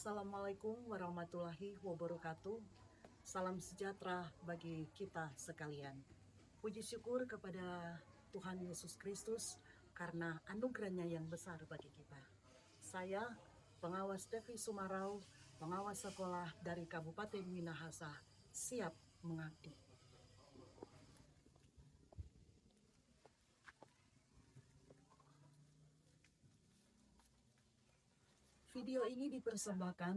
Assalamualaikum warahmatullahi wabarakatuh. Salam sejahtera bagi kita sekalian. Puji syukur kepada Tuhan Yesus Kristus karena anugerahnya yang besar bagi kita. Saya, pengawas Devi Sumarau, pengawas sekolah dari Kabupaten Minahasa, siap mengabdi. Video ini dipersembahkan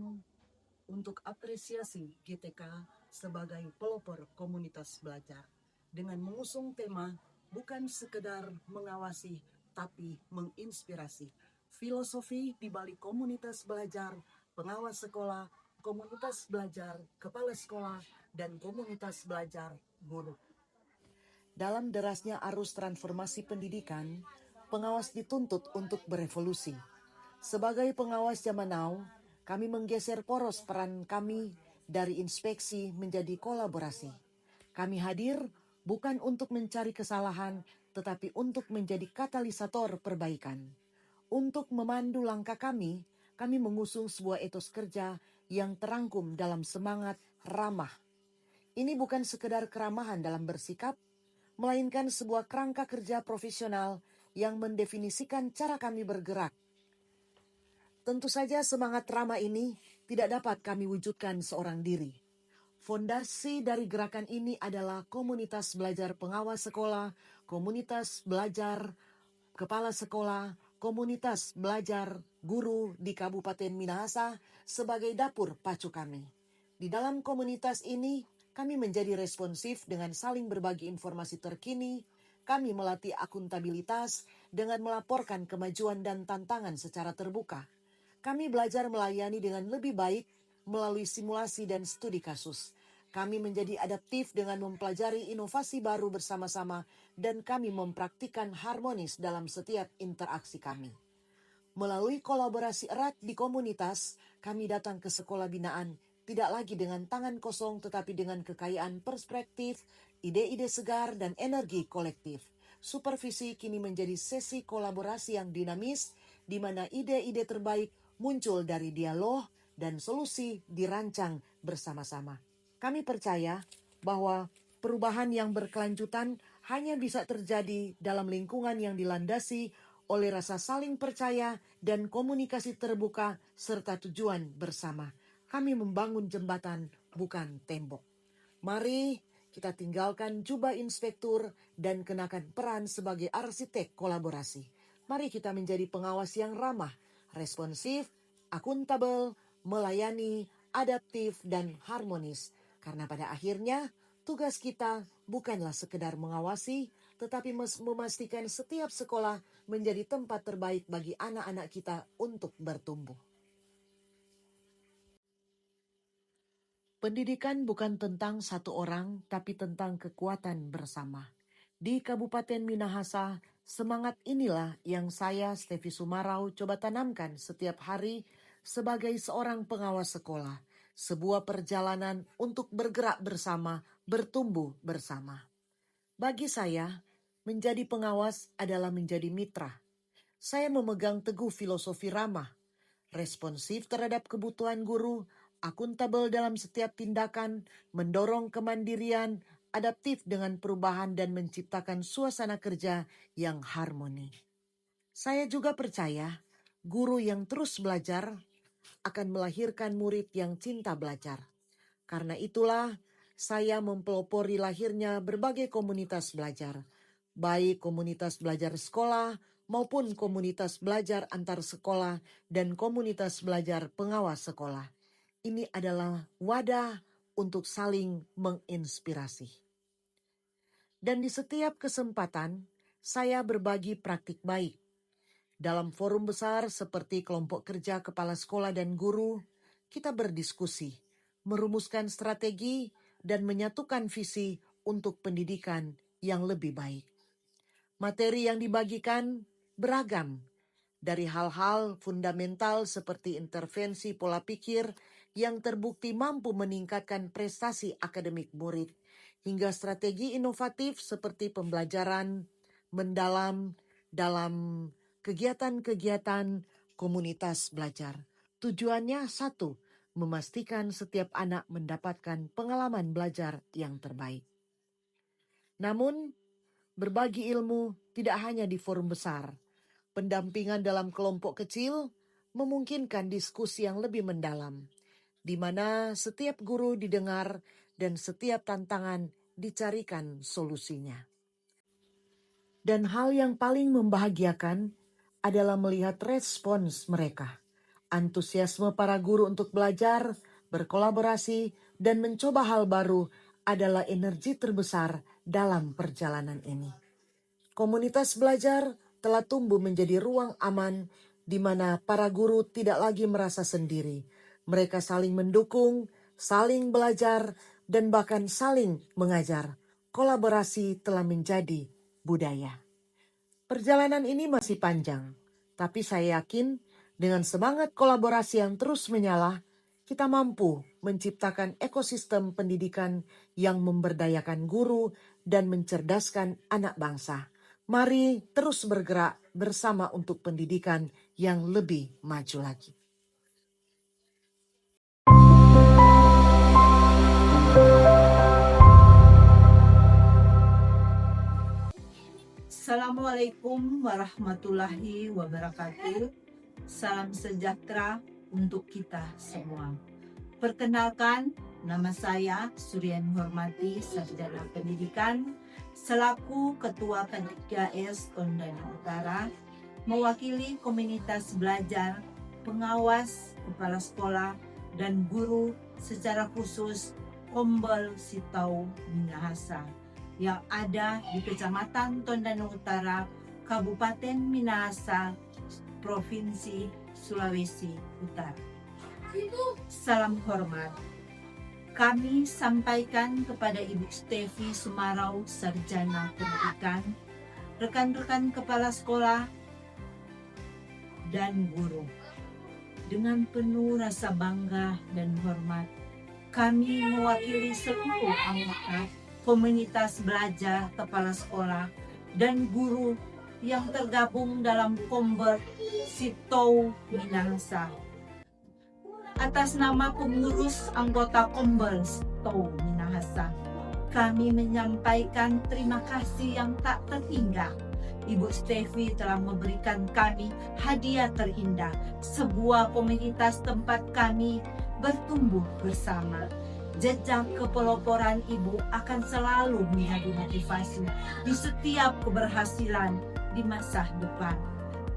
untuk apresiasi GTK sebagai pelopor komunitas belajar dengan mengusung tema bukan sekedar mengawasi tapi menginspirasi. Filosofi di balik komunitas belajar, pengawas sekolah, komunitas belajar, kepala sekolah, dan komunitas belajar guru. Dalam derasnya arus transformasi pendidikan, pengawas dituntut untuk berevolusi. Sebagai pengawas zaman now, kami menggeser poros peran kami dari inspeksi menjadi kolaborasi. Kami hadir bukan untuk mencari kesalahan, tetapi untuk menjadi katalisator perbaikan. Untuk memandu langkah kami mengusung sebuah etos kerja yang terangkum dalam semangat ramah. Ini bukan sekedar keramahan dalam bersikap, melainkan sebuah kerangka kerja profesional yang mendefinisikan cara kami bergerak. Tentu saja semangat ramah ini tidak dapat kami wujudkan seorang diri. Fondasi dari gerakan ini adalah komunitas belajar pengawas sekolah, komunitas belajar kepala sekolah, komunitas belajar guru di Kabupaten Minahasa sebagai dapur pacu kami. Di dalam komunitas ini, kami menjadi responsif dengan saling berbagi informasi terkini. Kami melatih akuntabilitas dengan melaporkan kemajuan dan tantangan secara terbuka. Kami belajar melayani dengan lebih baik melalui simulasi dan studi kasus. Kami menjadi adaptif dengan mempelajari inovasi baru bersama-sama dan kami mempraktikkan harmonis dalam setiap interaksi kami. Melalui kolaborasi erat di komunitas, kami datang ke sekolah binaan tidak lagi dengan tangan kosong tetapi dengan kekayaan perspektif, ide-ide segar dan energi kolektif. Supervisi kini menjadi sesi kolaborasi yang dinamis di mana ide-ide terbaik muncul dari dialog dan solusi dirancang bersama-sama. Kami percaya bahwa perubahan yang berkelanjutan hanya bisa terjadi dalam lingkungan yang dilandasi oleh rasa saling percaya dan komunikasi terbuka serta tujuan bersama. Kami membangun jembatan, bukan tembok. Mari kita tinggalkan jubah inspektur dan kenakan peran sebagai arsitek kolaborasi. Mari kita menjadi pengawas yang ramah, responsif, akuntabel, melayani, adaptif, dan harmonis. Karena pada akhirnya, tugas kita bukanlah sekedar mengawasi, tetapi memastikan setiap sekolah menjadi tempat terbaik bagi anak-anak kita untuk bertumbuh. Pendidikan bukan tentang satu orang, tapi tentang kekuatan bersama. Di Kabupaten Minahasa, semangat inilah yang saya, Stevi Sumarau, coba tanamkan setiap hari sebagai seorang pengawas sekolah. Sebuah perjalanan untuk bergerak bersama, bertumbuh bersama. Bagi saya, menjadi pengawas adalah menjadi mitra. Saya memegang teguh filosofi ramah, responsif terhadap kebutuhan guru, akuntabel dalam setiap tindakan, mendorong kemandirian, adaptif dengan perubahan dan menciptakan suasana kerja yang harmoni. Saya juga percaya guru yang terus belajar akan melahirkan murid yang cinta belajar. Karena itulah saya mempelopori lahirnya berbagai komunitas belajar, baik komunitas belajar sekolah maupun komunitas belajar antar sekolah dan komunitas belajar pengawas sekolah. Ini adalah wadah untuk saling menginspirasi. Dan di setiap kesempatan, saya berbagi praktik baik. Dalam forum besar seperti kelompok kerja kepala sekolah dan guru, kita berdiskusi, merumuskan strategi, dan menyatukan visi untuk pendidikan yang lebih baik. Materi yang dibagikan beragam, dari hal-hal fundamental seperti intervensi pola pikir yang terbukti mampu meningkatkan prestasi akademik murid, hingga strategi inovatif seperti pembelajaran mendalam dalam kegiatan-kegiatan komunitas belajar. Tujuannya satu, memastikan setiap anak mendapatkan pengalaman belajar yang terbaik. Namun, berbagi ilmu tidak hanya di forum besar. Pendampingan dalam kelompok kecil memungkinkan diskusi yang lebih mendalam, di mana setiap guru didengar dan setiap tantangan dicarikan solusinya. Dan hal yang paling membahagiakan adalah melihat respons mereka. Antusiasme para guru untuk belajar, berkolaborasi, dan mencoba hal baru adalah energi terbesar dalam perjalanan ini. Komunitas belajar telah tumbuh menjadi ruang aman di mana para guru tidak lagi merasa sendiri. Mereka saling mendukung, saling belajar, dan bahkan saling mengajar. Kolaborasi telah menjadi budaya. Perjalanan ini masih panjang, tapi saya yakin dengan semangat kolaborasi yang terus menyala, kita mampu menciptakan ekosistem pendidikan yang memberdayakan guru dan mencerdaskan anak bangsa. Mari terus bergerak bersama untuk pendidikan yang lebih maju lagi. Assalamualaikum warahmatullahi wabarakatuh. Salam sejahtera untuk kita semua. Perkenalkan, nama saya Suryan Hormati, Sarjana Pendidikan, selaku Ketua K3S Tondano Utara, mewakili komunitas belajar, pengawas, kepala sekolah, dan guru secara khusus Kombel Sitau Minahasa yang ada di Kecamatan Tondano Utara, Kabupaten Minahasa, Provinsi Sulawesi Utara. Salam hormat. Kami sampaikan kepada Ibu Stefi Sumarau, Sarjana Pendidikan, rekan-rekan kepala sekolah, dan guru. Dengan penuh rasa bangga dan hormat, kami mewakili seluruh anggota komunitas belajar, kepala sekolah, dan guru yang tergabung dalam Kombel Sitau Minahasa. Atas nama pengurus anggota Kombel Sitau Minahasa, kami menyampaikan terima kasih yang tak terhingga. Ibu Stefi telah memberikan kami hadiah terindah, sebuah komunitas tempat kami bertumbuh bersama. Jejak kepeloporan Ibu akan selalu menjadi motivasi di setiap keberhasilan di masa depan.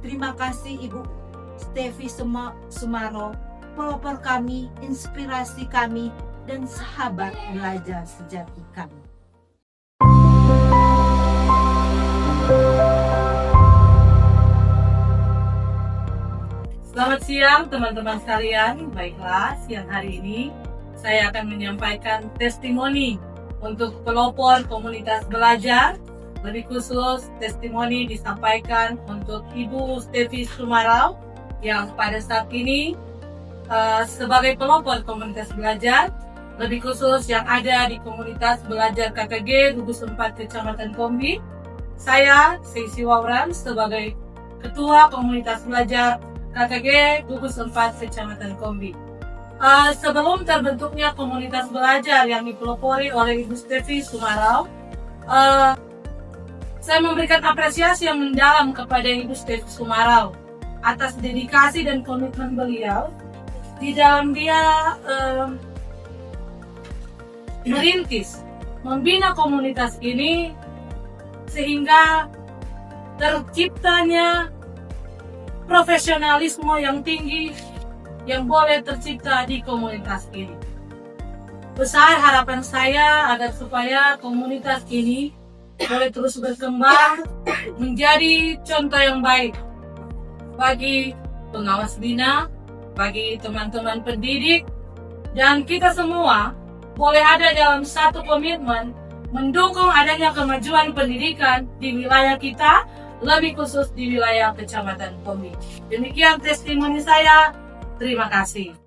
Terima kasih Ibu Stefi Sumarau, pelopor kami, inspirasi kami, dan sahabat belajar sejati kami. Selamat siang teman-teman sekalian. Baiklah, siang hari ini saya akan menyampaikan testimoni untuk pelopor komunitas belajar. Lebih khusus, testimoni disampaikan untuk Ibu Stefi Sumarau yang pada saat ini sebagai pelopor komunitas belajar, lebih khusus yang ada di komunitas belajar KKG Gugus 4 Kecamatan Kombi. Saya, Seisi Wawran, sebagai Ketua Komunitas Belajar KKG Gugus 4 Kecamatan Kombi. Sebelum terbentuknya komunitas belajar yang dipelopori oleh Ibu Stefi Sumarau, saya memberikan apresiasi yang mendalam kepada Ibu Stefi Sumarau atas dedikasi dan komitmen beliau di dalam dia merintis, membina komunitas ini sehingga terciptanya profesionalisme yang tinggi yang boleh tercipta di komunitas ini. Besar harapan saya agar supaya komunitas ini boleh terus berkembang menjadi contoh yang baik bagi pengawas bina, bagi teman-teman pendidik, dan kita semua boleh ada dalam satu komitmen mendukung adanya kemajuan pendidikan di wilayah kita, lebih khusus di wilayah Kecamatan Kombi. Demikian testimoni saya. Terima kasih.